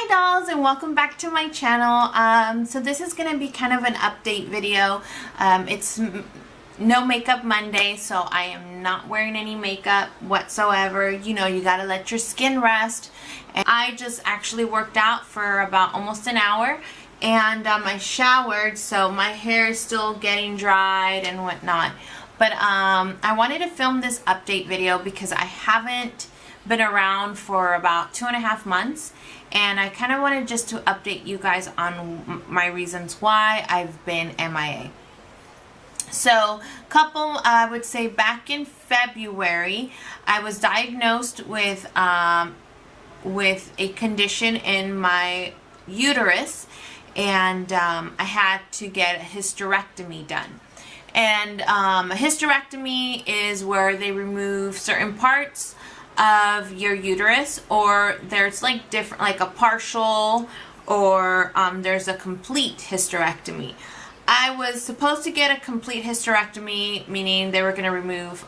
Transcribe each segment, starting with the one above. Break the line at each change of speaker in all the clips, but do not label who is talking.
Hi dolls, and welcome back to my channel. So this is going to be kind of an update video. It's no makeup Monday, so I am not wearing any makeup whatsoever. You know, you gotta let your skin rest. And I just actually worked out for about almost an hour, and I showered, so my hair is still getting dried and whatnot. But I wanted to film this update video because I haven't been around for about 2.5 months, and I kind of wanted just to update you guys on my reasons why I've been MIA. So, I would say back in February, I was diagnosed with a condition in my uterus, and I had to get a hysterectomy done. And a hysterectomy is where they remove certain parts of your uterus, or there's like different, like a partial, or there's a complete hysterectomy. I was supposed to get a complete hysterectomy, meaning they were going to remove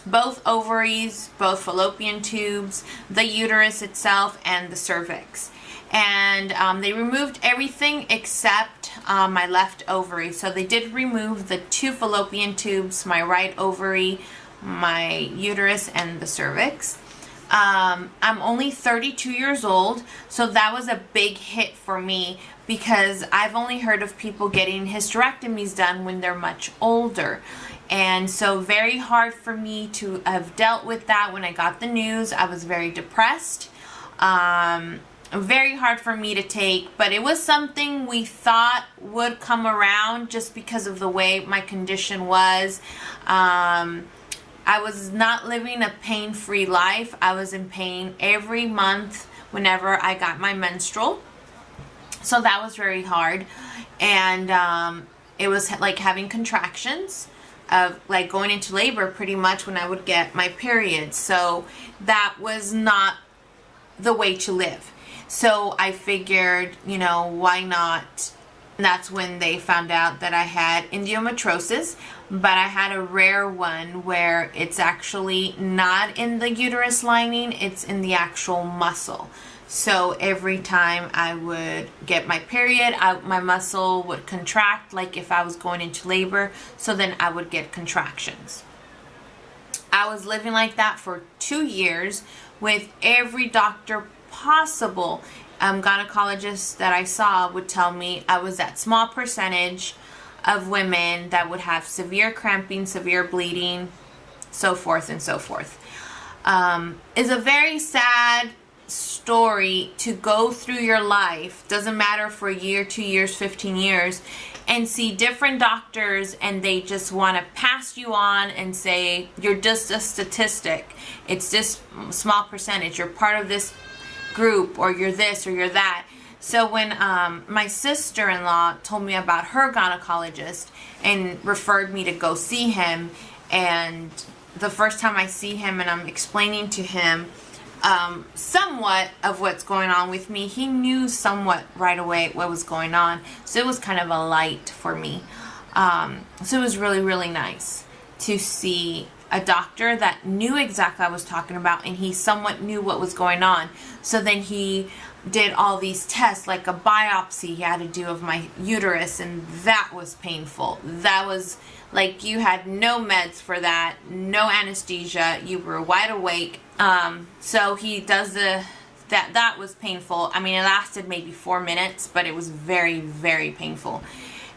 both ovaries, both fallopian tubes, the uterus itself, and the cervix. And they removed everything except my left ovary. So they did remove the 2 fallopian tubes, my right ovary, my uterus, and the cervix. I'm only 32 years old, so that was a big hit for me because I've only heard of people getting hysterectomies done when they're much older. And so very hard for me to have dealt with that. When I got the news, I was very depressed. Very hard for me to take, but it was something we thought would come around just because of the way my condition was. I was not living a pain-free life. I was in pain every month whenever I got my menstrual. So that was very hard. And it was like having contractions of like going into labor pretty much when I would get my period. So that was not the way to live. So I figured, you know, why not? And that's when they found out that I had endometriosis, but I had a rare one where it's actually not in the uterus lining, it's in the actual muscle. So every time I would get my period, my muscle would contract like if I was going into labor, so then I would get contractions. I was living like that for 2 years with every doctor possible. Gynecologists that I saw would tell me I was that small percentage of women that would have severe cramping, severe bleeding, so forth and so forth. It's a very sad story to go through your life, doesn't matter for a year, 2 years, 15 years, and see different doctors and they just want to pass you on and say you're just a statistic. It's this small percentage. You're part of this group, or you're this or you're that. So when my sister-in-law told me about her gynecologist and referred me to go see him, and the first time I see him and I'm explaining to him somewhat of what's going on with me, he knew somewhat right away what was going on. So it was kind of a light for me. So it was really, really nice to see a doctor that knew exactly what I was talking about, and he somewhat knew what was going on. So then he did all these tests, like a biopsy he had to do of my uterus, and that was painful. That was like, you had no meds for that, no anesthesia, you were wide awake. So he does that was painful. I mean, it lasted maybe 4 minutes, but it was very, very painful.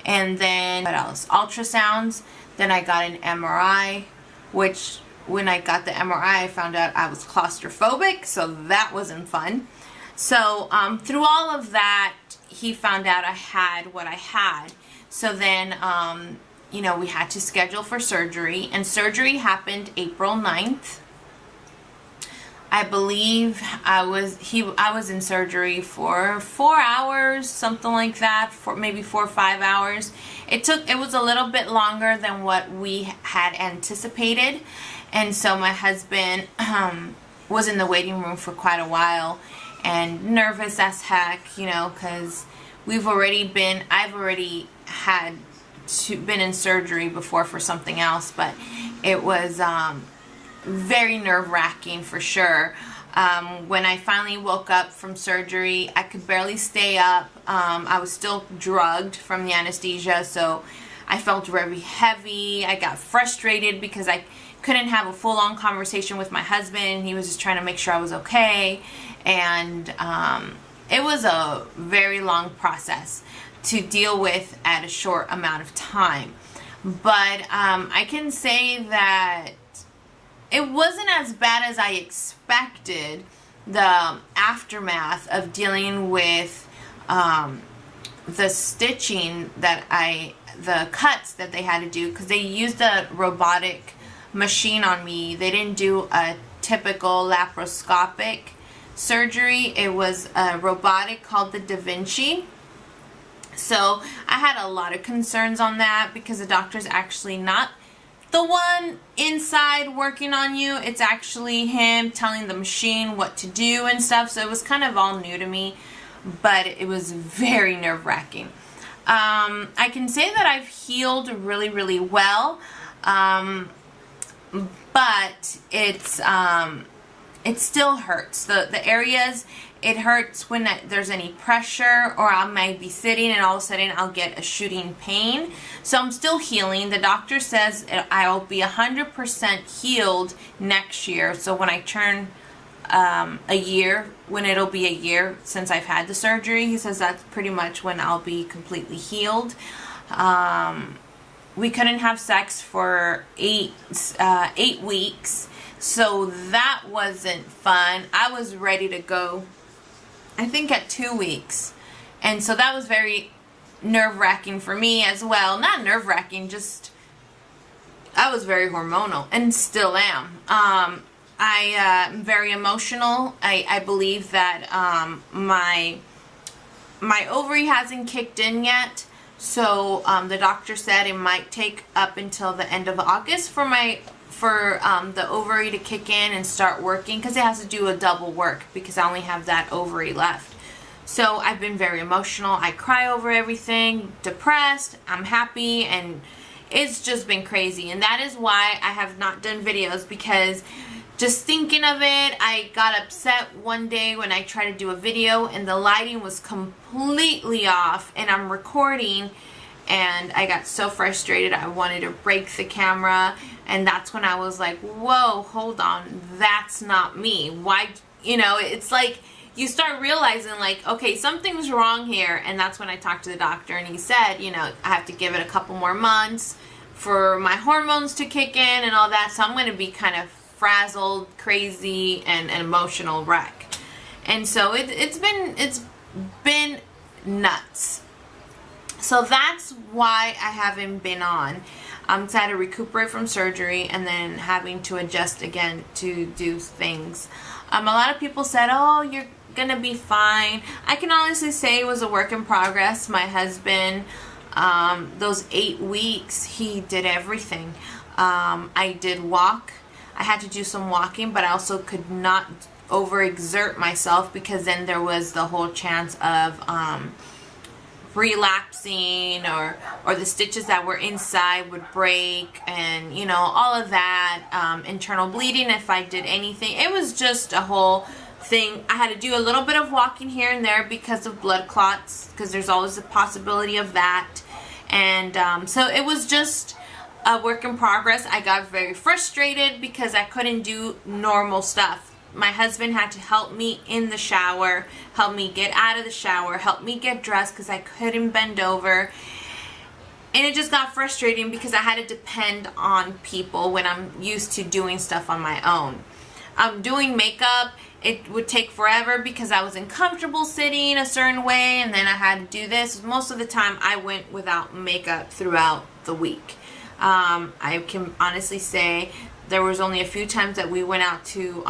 And then what else? Ultrasounds. Then I got an MRI, which when I got the MRI, I found out I was claustrophobic, so that wasn't fun. So through all of that, he found out I had what I had. So then, you know, we had to schedule for surgery, and surgery happened April 9th. I believe I was in surgery for 4 hours, something like that, for maybe 4 or 5 hours. It was a little bit longer than what we had anticipated, and so my husband was in the waiting room for quite a while and nervous as heck, you know, because I've already had been in surgery before for something else, but it was very nerve-wracking for sure. When I finally woke up from surgery, I could barely stay up. I was still drugged from the anesthesia, so I felt very heavy. I got frustrated because I couldn't have a full-on conversation with my husband. He was just trying to make sure I was okay. And it was a very long process to deal with at a short amount of time. But I can say that it wasn't as bad as I expected, the aftermath of dealing with the stitching the cuts that they had to do, because they used a robotic machine on me. They didn't do a typical laparoscopic surgery. It was a robotic called the Da Vinci. So I had a lot of concerns on that, because the doctor's actually not the one inside working on you. It's actually him telling the machine what to do and stuff. So it was kind of all new to me, but it was very nerve-wracking. I can say that I've healed really, really well, but it still hurts. The areas, it hurts when there's any pressure, or I might be sitting and all of a sudden I'll get a shooting pain. So I'm still healing. The doctor says I'll be 100% healed next year. So when I turn a year, when it'll be a year since I've had the surgery, he says that's pretty much when I'll be completely healed. We couldn't have sex for 8 weeks, so that wasn't fun. I was ready to go, I think, at 2 weeks, and so that was very nerve-wracking for me as well. Not nerve-wracking, just I was very hormonal, and still am. I am very emotional. I believe that my ovary hasn't kicked in yet, so the doctor said it might take up until the end of August for the ovary to kick in and start working, because it has to do a double work, because I only have that ovary left. So I've been very emotional. I cry over everything, depressed, I'm happy, and it's just been crazy. And that is why I have not done videos, because just thinking of it, I got upset one day when I tried to do a video and the lighting was completely off, and I'm recording, and I got so frustrated I wanted to break the camera. And that's when I was like, whoa, hold on, that's not me. Why, it's like you start realizing, like, okay, something's wrong here. And that's when I talked to the doctor, and he said, I have to give it a couple more months for my hormones to kick in and all that. So I'm going to be kind of frazzled, crazy, and an emotional wreck. And so it's been nuts. So that's why I haven't been on. So I had to recuperate from surgery and then having to adjust again to do things. A lot of people said, oh, you're gonna be fine. I can honestly say it was a work in progress. My husband, those 8 weeks, he did everything. I did walk. I had to do some walking, but I also could not overexert myself, because then there was the whole chance of relapsing, or the stitches that were inside would break, and all of that, internal bleeding if I did anything. It was just a whole thing. I had to do a little bit of walking here and there because of blood clots, because there's always a possibility of that. And so it was just a work in progress. I got very frustrated because I couldn't do normal stuff. My husband had to help me in the shower, help me get out of the shower, help me get dressed, because I couldn't bend over. And it just got frustrating because I had to depend on people when I'm used to doing stuff on my own. Doing makeup, it would take forever because I was uncomfortable sitting a certain way, and then I had to do this. Most of the time I went without makeup throughout the week. I can honestly say there was only a few times that we went out to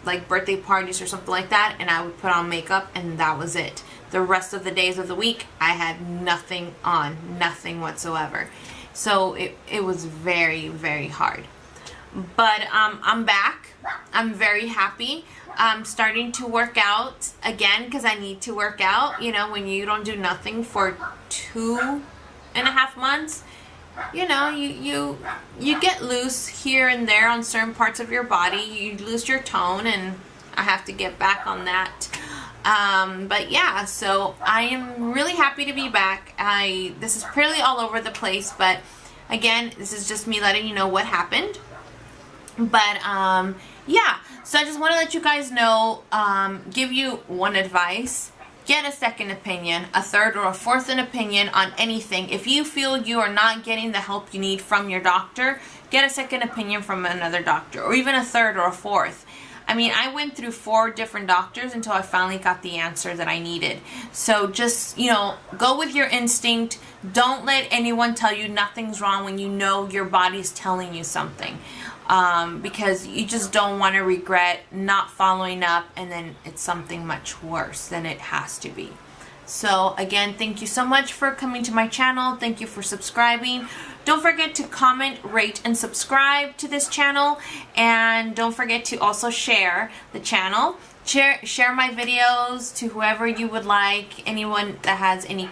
like birthday parties or something like that, and I would put on makeup, and that was it. The rest of the days of the week I had nothing on, nothing whatsoever. So it was very, very hard. But I'm back. I'm very happy. I'm starting to work out again, because I need to work out. When you don't do nothing for 2.5 months, you get loose here and there on certain parts of your body. You lose your tone, and I have to get back on that. But yeah, so I am really happy to be back. This is pretty all over the place, but again, this is just me letting you know what happened. But yeah, so I just want to let you guys know, give you one advice. Get a second opinion, a third or a fourth opinion on anything. If you feel you are not getting the help you need from your doctor, get a second opinion from another doctor, or even a third or a fourth. I mean, I went through 4 different doctors until I finally got the answer that I needed. So just, you know, go with your instinct. Don't let anyone tell you nothing's wrong when you know your body's telling you something. Because you just don't want to regret not following up and then it's something much worse than it has to be. So again, thank you so much for coming to my channel. Thank you for subscribing. Don't forget to comment, rate, and subscribe to this channel. And don't forget to also share the channel. Share my videos to whoever you would like. Anyone that has any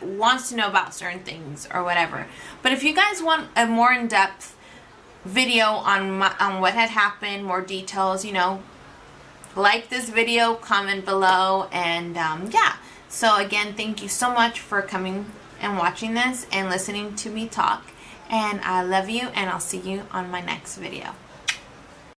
wants to know about certain things or whatever. But if you guys want a more in-depth video on what had happened, more details, you know, like this video, comment below, and yeah. So again, thank you so much for coming and watching this and listening to me talk, and I love you, and I'll see you on my next video.